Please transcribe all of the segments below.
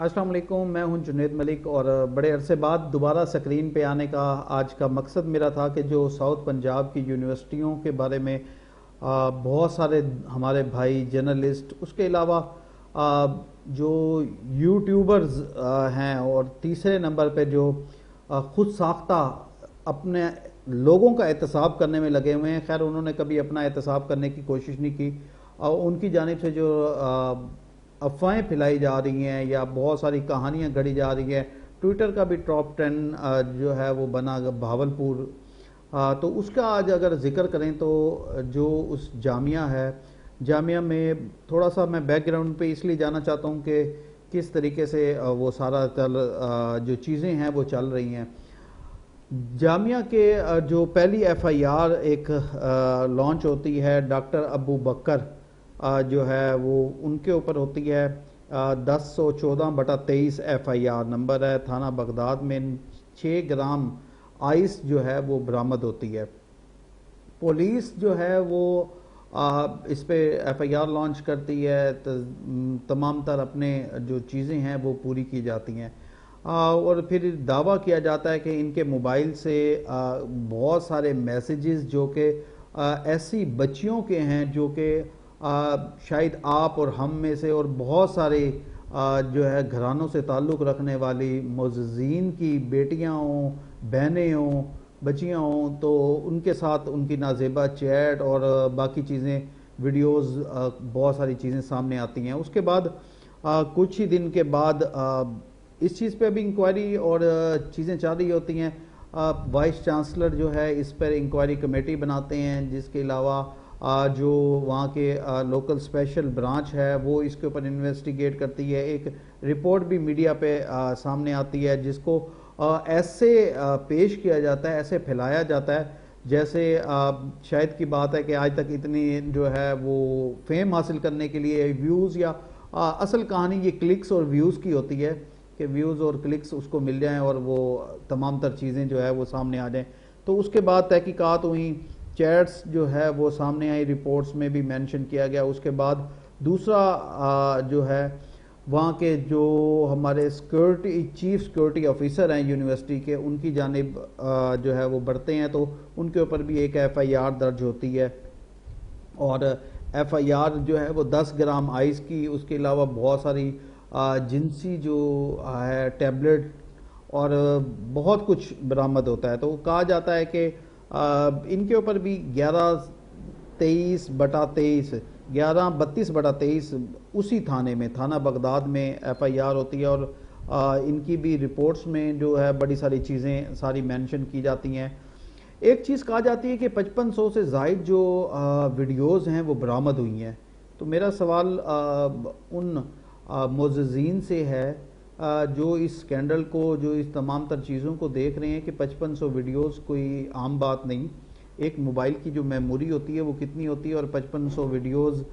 السلام علیکم، میں ہوں جنید ملک اور بڑے عرصے بعد دوبارہ سکرین پہ آنے کا آج کا مقصد میرا تھا کہ جو ساؤتھ پنجاب کی یونیورسٹیوں کے بارے میں بہت سارے ہمارے بھائی جرنلسٹ، اس کے علاوہ جو یوٹیوبرز ہیں، اور تیسرے نمبر پہ جو خود ساختہ اپنے لوگوں کا احتساب کرنے میں لگے ہوئے ہیں. خیر انہوں نے کبھی اپنا احتساب کرنے کی کوشش نہیں کی، اور ان کی جانب سے جو افواہیں پھیلائی جا رہی ہیں یا بہت ساری کہانیاں گھڑی جا رہی ہیں. ٹویٹر کا بھی ٹاپ 10 جو ہے وہ بنا بہاولپور. تو اس کا آج اگر ذکر کریں تو جو اس جامعہ ہے، جامعہ میں تھوڑا سا میں بیک گراؤنڈ پہ اس لیے جانا چاہتا ہوں کہ کس طریقے سے وہ سارا جو چیزیں ہیں وہ چل رہی ہیں. جامعہ کے جو پہلی ایف آئی آر ایک لانچ ہوتی ہے ڈاکٹر ابو بکر جو ہے وہ ان کے اوپر ہوتی ہے. 1014/23 ایف آئی آر نمبر ہے. تھانہ بغداد میں 6 گرام آئس جو ہے وہ برآمد ہوتی ہے. پولیس جو ہے وہ اس پہ ایف آئی آر لانچ کرتی ہے. تمام تر اپنے جو چیزیں ہیں وہ پوری کی جاتی ہیں، اور پھر دعویٰ کیا جاتا ہے کہ ان کے موبائل سے بہت سارے میسیجز جو کہ ایسی بچیوں کے ہیں جو کہ شاید آپ اور ہم میں سے اور بہت سارے جو ہے گھرانوں سے تعلق رکھنے والی معززین کی بیٹیاں ہوں، بہنیں ہوں، بچیاں ہوں، تو ان کے ساتھ ان کی نازیبہ چیٹ اور باقی چیزیں، ویڈیوز، بہت ساری چیزیں سامنے آتی ہیں. اس کے بعد کچھ ہی دن کے بعد اس چیز پہ بھی انکوائری اور چیزیں چل رہی ہوتی ہیں. وائس چانسلر جو ہے اس پر انکوائری کمیٹی بناتے ہیں، جس کے علاوہ جو وہاں کے لوکل اسپیشل برانچ ہے وہ اس کے اوپر انویسٹیگیٹ کرتی ہے. ایک رپورٹ بھی میڈیا پہ سامنے آتی ہے جس کو ایسے پیش کیا جاتا ہے، ایسے پھیلایا جاتا ہے جیسے شاید کی بات ہے کہ آج تک اتنی جو ہے وہ فیم حاصل کرنے کے لیے ویوز، یا اصل کہانی یہ کلکس اور ویوز کی ہوتی ہے کہ ویوز اور کلکس اس کو مل جائیں اور وہ تمام تر چیزیں جو ہے وہ سامنے آ جائیں. تو اس کے بعد تحقیقات ہوئیں، چیٹس جو ہے وہ سامنے آئی، رپورٹس میں بھی مینشن کیا گیا. اس کے بعد دوسرا جو ہے وہاں کے جو ہمارے چیف سیکورٹی آفیسر ہیں یونیورسٹی کے، ان کی جانب جو ہے وہ بڑھتے ہیں، تو ان کے اوپر بھی ایک ایف آئی آر درج ہوتی ہے. اور ایف آئی آر جو ہے وہ 10 گرام آئس کی، اس کے علاوہ بہت ساری جنسی جو ہے ٹیبلٹ اور بہت کچھ برآمد ہوتا ہے. تو کہا جاتا ہے کہ ان کے اوپر بھی 1132/23 اسی تھانے میں، تھانہ بغداد میں ایف آئی آر ہوتی ہے. اور ان کی بھی رپورٹس میں جو ہے بڑی ساری چیزیں ساری مینشن کی جاتی ہیں. ایک چیز کہا جاتی ہے کہ 5500 سے زائد جو ویڈیوز ہیں وہ برآمد ہوئی ہیں. تو میرا سوال ان معززین سے ہے جو اس سکینڈل کو، جو اس تمام تر چیزوں کو دیکھ رہے ہیں، کہ 5500 ویڈیوز کوئی عام بات نہیں. ایک موبائل کی جو میموری ہوتی ہے وہ کتنی ہوتی ہے، اور 5500 ویڈیوز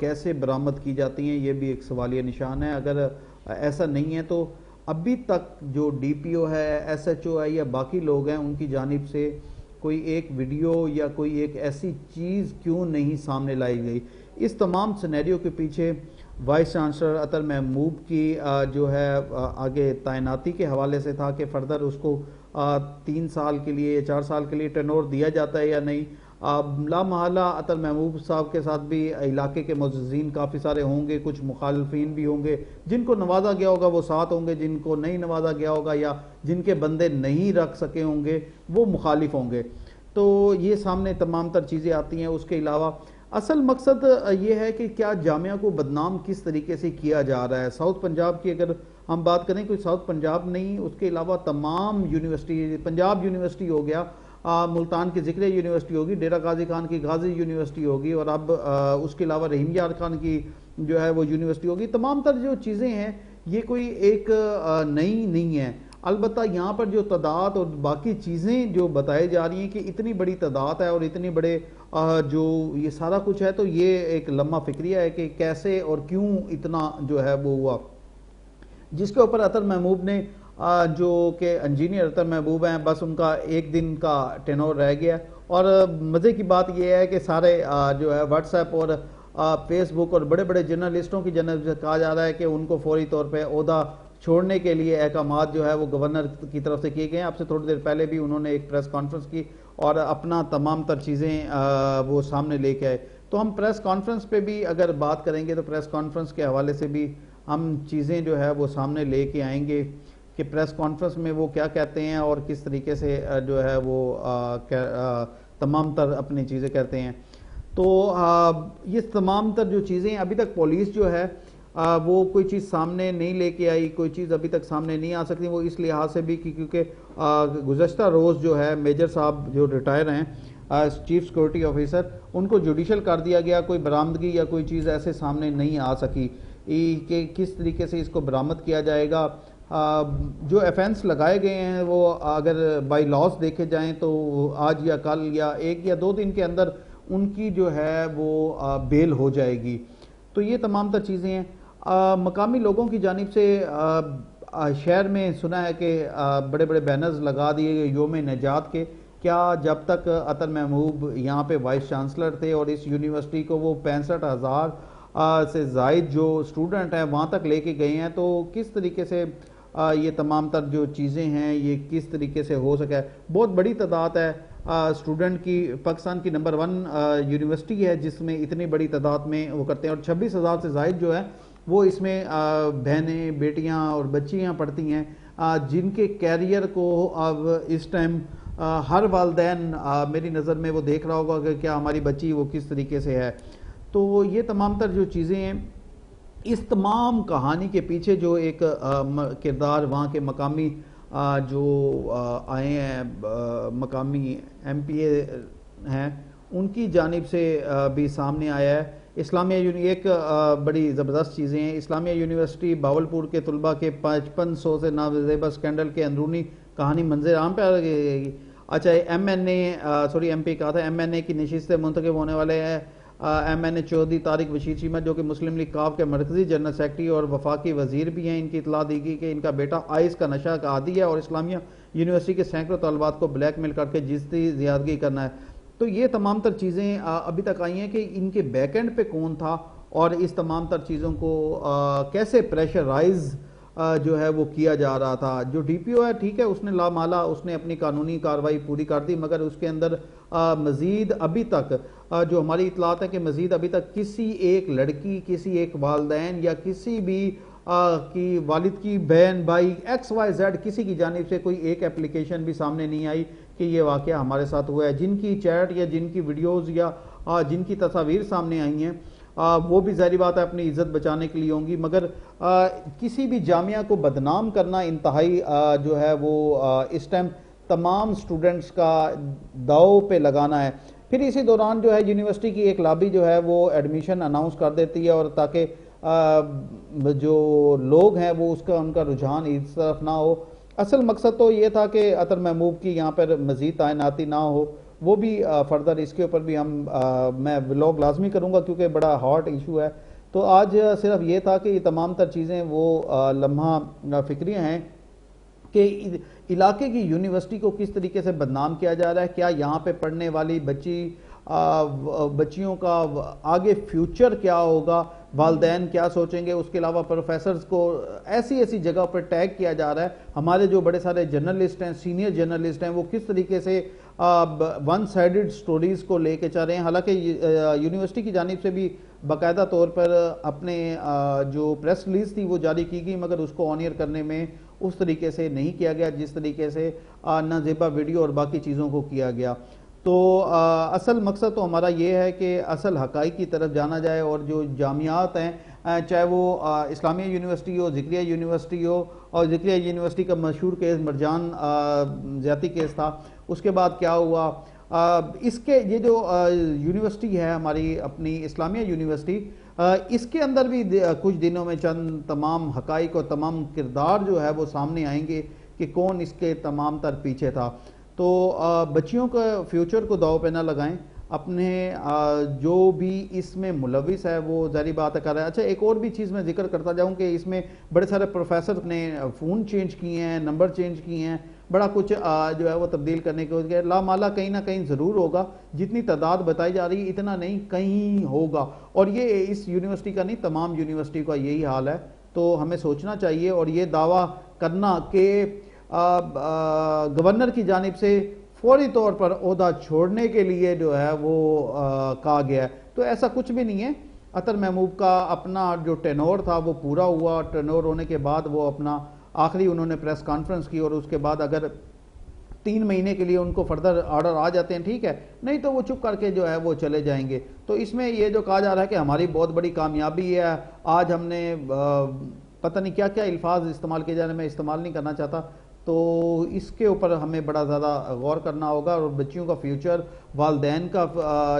کیسے برآمد کی جاتی ہیں، یہ بھی ایک سوالیہ نشان ہے. اگر ایسا نہیں ہے تو ابھی تک جو ڈی پی او ہے، ایس ایچ او ہے، یا باقی لوگ ہیں، ان کی جانب سے کوئی ایک ویڈیو یا کوئی ایک ایسی چیز کیوں نہیں سامنے لائی گئی. اس تمام سینیریو کے پیچھے وائس چانسلر عطر محمود کی جو ہے آگے تعیناتی کے حوالے سے تھا کہ فردر اس کو 3 سال کے لیے، 4 سال کے لیے ٹرنور دیا جاتا ہے یا نہیں. لا محالہ عطر محمود صاحب کے ساتھ بھی علاقے کے معززین کافی سارے ہوں گے، کچھ مخالفین بھی ہوں گے. جن کو نوازا گیا ہوگا وہ ساتھ ہوں گے، جن کو نہیں نوازا گیا ہوگا یا جن کے بندے نہیں رکھ سکے ہوں گے وہ مخالف ہوں گے. تو یہ سامنے تمام تر چیزیں آتی ہیں. اس کے علاوہ اصل مقصد یہ ہے کہ کیا جامعہ کو بدنام کس طریقے سے کیا جا رہا ہے. ساؤتھ پنجاب کی اگر ہم بات کریں، کوئی ساؤتھ پنجاب نہیں، اس کے علاوہ تمام یونیورسٹی، پنجاب یونیورسٹی ہو گیا، ملتان کی ذکر یونیورسٹی ہوگی، ڈیرہ غازی خان کی غازی یونیورسٹی ہوگی، اور اب اس کے علاوہ رحیم یار خان کی جو ہے وہ یونیورسٹی ہوگی. تمام تر جو چیزیں ہیں یہ کوئی ایک نئی نہیں ہے. البتہ یہاں پر جو تعداد اور باقی چیزیں جو بتائی جا رہی ہیں کہ اتنی بڑی تعداد ہے اور اتنے بڑے جو یہ سارا کچھ ہے، تو یہ ایک لمحہ فکریہ ہے کہ کیسے اور کیوں اتنا جو ہے وہ ہوا. جس کے اوپر عطر محمود نے جو کہ انجینئر عطر محمود ہیں، بس ان کا 1 دن کا ٹینور رہ گیا. اور مزے کی بات یہ ہے کہ سارے جو ہے واٹس ایپ اور فیس بک اور بڑے بڑے جرنلسٹوں کی جانب سے کہا جا رہا ہے کہ ان کو فوری طور پہ عہدہ چھوڑنے کے لیے احکامات جو ہے وہ گورنر کی طرف سے کیے گئے ہیں. اب سے تھوڑی دیر پہلے بھی انہوں نے ایک پریس کانفرنس کی اور اپنا تمام تر چیزیں وہ سامنے لے کے آئے. تو ہم پریس کانفرنس پہ بھی اگر بات کریں گے تو پریس کانفرنس کے حوالے سے بھی ہم چیزیں جو ہے وہ سامنے لے کے آئیں گے کہ پریس کانفرنس میں وہ کیا کہتے ہیں اور کس طریقے سے جو ہے وہ تمام تر اپنی چیزیں کہتے ہیں. تو یہ تمام تر جو چیزیں ابھی تک پولیس جو ہے وہ کوئی چیز سامنے نہیں لے کے آئی, کوئی چیز ابھی تک سامنے نہیں آ سکتی. وہ اس لحاظ سے بھی کیونکہ گزشتہ روز جو ہے میجر صاحب جو ریٹائر ہیں چیف سیکورٹی آفیسر, ان کو جوڈیشل کر دیا گیا. کوئی برآمدگی یا کوئی چیز ایسے سامنے نہیں آ سکی کہ کس طریقے سے اس کو برآمد کیا جائے گا. جو ایفینس لگائے گئے ہیں وہ اگر بائی لاس دیکھے جائیں تو آج یا کل یا 1 یا 2 دن کے اندر ان کی جو ہے وہ بیل ہو جائے گی. تو یہ تمام تر چیزیں ہیں. مقامی لوگوں کی جانب سے شہر میں سنا ہے کہ بڑے بڑے بینرز لگا دیے گئے یوم نجات کے. کیا جب تک عطر محمود یہاں پہ وائس چانسلر تھے اور اس یونیورسٹی کو وہ 65,000 سے زائد جو اسٹوڈنٹ ہیں وہاں تک لے کے گئے ہیں, تو کس طریقے سے یہ تمام تر جو چیزیں ہیں یہ کس طریقے سے ہو سکا ہے. بہت بڑی تعداد ہے اسٹوڈنٹ کی. پاکستان کی نمبر 1 یونیورسٹی ہے جس میں اتنی بڑی تعداد میں وہ کرتے ہیں, اور 26,000 سے زائد جو ہے وہ اس میں بہنیں, بیٹیاں اور بچیاں پڑھتی ہیں جن کے کیریئر کو اب اس ٹائم ہر والدین میری نظر میں وہ دیکھ رہا ہوگا کہ کیا ہماری بچی وہ کس طریقے سے ہے. تو یہ تمام تر جو چیزیں ہیں, اس تمام کہانی کے پیچھے جو ایک کردار وہاں کے مقامی جو آئے ہیں مقامی MP ہیں ان کی جانب سے بھی سامنے آیا ہے. اسلامیہ ایک بڑی زبردست چیزیں ہیں. اسلامیہ یونیورسٹی باولپور کے طلباء کے 5500 سے نازیبا سکینڈل کے اندرونی کہانی منظر عام پہ آ گئی. اچھا MP کہا تھا MNA کی نشست سے منتخب ہونے والے ہیں MNA چودھری طارق بشیر چیمہ جو کہ مسلم لیگ کاف کے مرکزی جنرل سیکرٹری اور وفاقی وزیر بھی ہیں. ان کی اطلاع دی گئی کہ ان کا بیٹا آئس کا نشہ کا عادی ہے اور اسلامیہ یونیورسٹی کے سینکڑوں طالبات کو بلیک میل کر کے جنسی زیادتی کرنا ہے. تو یہ تمام تر چیزیں ابھی تک آئی ہیں کہ ان کے بیک اینڈ پہ کون تھا اور اس تمام تر چیزوں کو کیسے پریشرائز جو ہے وہ کیا جا رہا تھا. جو DPO ہے ٹھیک ہے, اس نے لامالا اس نے اپنی قانونی کارروائی پوری کر دی, مگر اس کے اندر مزید ابھی تک جو ہماری اطلاعات ہے کہ مزید ابھی تک کسی ایک لڑکی, کسی ایک والدین یا کسی بھی کی والد کی بہن بھائی XYZ کسی کی جانب سے کوئی ایک اپلیکیشن بھی سامنے نہیں آئی کہ یہ واقعہ ہمارے ساتھ ہوا ہے. جن کی چیٹ یا جن کی ویڈیوز یا جن کی تصاویر سامنے آئی ہیں وہ بھی ظاہری بات ہے اپنی عزت بچانے کے لیے ہوں گی, مگر کسی بھی جامعہ کو بدنام کرنا انتہائی جو ہے وہ اس ٹائم تمام سٹوڈنٹس کا داؤ پہ لگانا ہے. پھر اسی دوران جو ہے یونیورسٹی کی ایک لابی جو ہے وہ ایڈمیشن اناؤنس کر دیتی ہے اور تاکہ جو لوگ ہیں وہ ان کا رجحان اس طرف نہ ہو. اصل مقصد تو یہ تھا کہ عطر محمود کی یہاں پر مزید تعیناتی نہ ہو. وہ بھی فردر اس کے اوپر بھی میں ولاگ لازمی کروں گا کیونکہ بڑا ہاٹ ایشو ہے. تو آج صرف یہ تھا کہ یہ تمام تر چیزیں وہ لمحہ فکریاں ہیں کہ علاقے کی یونیورسٹی کو کس طریقے سے بدنام کیا جا رہا ہے. کیا یہاں پہ پڑھنے والی بچیوں کا آگے فیوچر کیا ہوگا, والدین کیا سوچیں گے. اس کے علاوہ پروفیسرز کو ایسی جگہ پر ٹیگ کیا جا رہا ہے. ہمارے جو بڑے سارے جرنلسٹ ہیں, سینئر جرنلسٹ ہیں, وہ کس طریقے سے ون سائیڈڈ سٹوریز کو لے کے چل رہے ہیں. حالانکہ یونیورسٹی کی جانب سے بھی باقاعدہ طور پر اپنے جو پریس ریلیز تھی وہ جاری کی گئی, مگر اس کو آنیئر کرنے میں اس طریقے سے نہیں کیا گیا جس طریقے سے نازیبا ویڈیو اور باقی چیزوں کو کیا گیا. تو اصل مقصد تو ہمارا یہ ہے کہ اصل حقائق کی طرف جانا جائے, اور جو جامعات ہیں چاہے وہ اسلامیہ یونیورسٹی ہو, ذکریہ یونیورسٹی ہو, اور ذکریہ یونیورسٹی کا مشہور کیس مرجان زیادتی کیس تھا, اس کے بعد کیا ہوا. اس کے یہ جو یونیورسٹی ہے ہماری اپنی اسلامیہ یونیورسٹی, اس کے اندر بھی کچھ دنوں میں چند تمام حقائق اور تمام کردار جو ہے وہ سامنے آئیں گے کہ کون اس کے تمام تر پیچھے تھا. تو بچیوں کا فیوچر کو داؤ پہ نہ لگائیں, اپنے جو بھی اس میں ملوث ہے وہ ظاہری بات کر رہا ہے. اچھا ایک اور بھی چیز میں ذکر کرتا جاؤں کہ اس میں بڑے سارے پروفیسر نے فون چینج کیے ہیں, نمبر چینج کیے ہیں, بڑا کچھ جو ہے وہ تبدیل کرنے کے لیے لامالا کہیں نہ کہیں ضرور ہوگا، جتنی تعداد بتائی جا رہی ہے اتنا نہیں کہیں ہوگا، اور یہ اس یونیورسٹی کا نہیں تمام یونیورسٹی کا یہی حال ہے۔ تو ہمیں سوچنا چاہیے اور یہ دعویٰ کرنا کہ گورنر کی جانب سے فوری طور پر عہدہ چھوڑنے کے لیے جو ہے وہ کہا گیا ہے، تو ایسا کچھ بھی نہیں ہے۔ عطر محمود کا اپنا جو ٹینور تھا وہ پورا ہوا، ٹینور ہونے کے بعد وہ اپنا آخری انہوں نے پریس کانفرنس کی، اور اس کے بعد اگر 3 مہینے کے لیے ان کو فردر آرڈر آ جاتے ہیں ٹھیک ہے، نہیں تو وہ چپ کر کے جو ہے وہ چلے جائیں گے۔ تو اس میں یہ جو کہا جا رہا ہے کہ ہماری بہت بڑی کامیابی ہے، آج ہم نے پتہ نہیں کیا کیا الفاظ استعمال کیے جانے، میں استعمال نہیں کرنا چاہتا، تو اس کے اوپر ہمیں بڑا زیادہ غور کرنا ہوگا، اور بچیوں کا فیوچر، والدین کا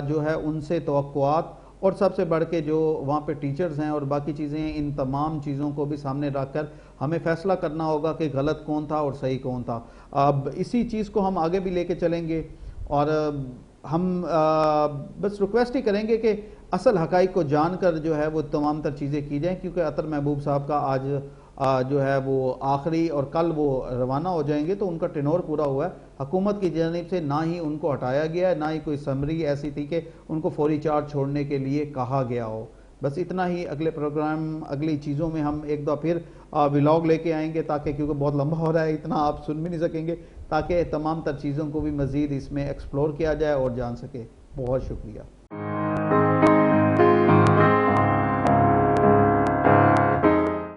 جو ہے ان سے توقعات، اور سب سے بڑھ کے جو وہاں پہ ٹیچرز ہیں اور باقی چیزیں ہیں، ان تمام چیزوں کو بھی سامنے رکھ کر ہمیں فیصلہ کرنا ہوگا کہ غلط کون تھا اور صحیح کون تھا۔ اب اسی چیز کو ہم آگے بھی لے کے چلیں گے، اور ہم بس ریکویسٹ ہی کریں گے کہ اصل حقائق کو جان کر جو ہے وہ تمام تر چیزیں کی جائیں، کیونکہ عطر محبوب صاحب کا آج جو ہے وہ آخری، اور کل وہ روانہ ہو جائیں گے، تو ان کا ٹینور پورا ہوا ہے۔ حکومت کی جانب سے نہ ہی ان کو ہٹایا گیا ہے، نہ ہی کوئی سمری ایسی تھی کہ ان کو فوری چارج چھوڑنے کے لیے کہا گیا ہو۔ بس اتنا ہی، اگلے پروگرام اگلی چیزوں میں ہم ایک دو پھر ولاگ لے کے آئیں گے، تاکہ کیونکہ بہت لمبا ہو رہا ہے، اتنا آپ سن بھی نہیں سکیں گے، تاکہ تمام تر چیزوں کو بھی مزید اس میں ایکسپلور کیا جائے اور جان سکے۔ بہت شکریہ۔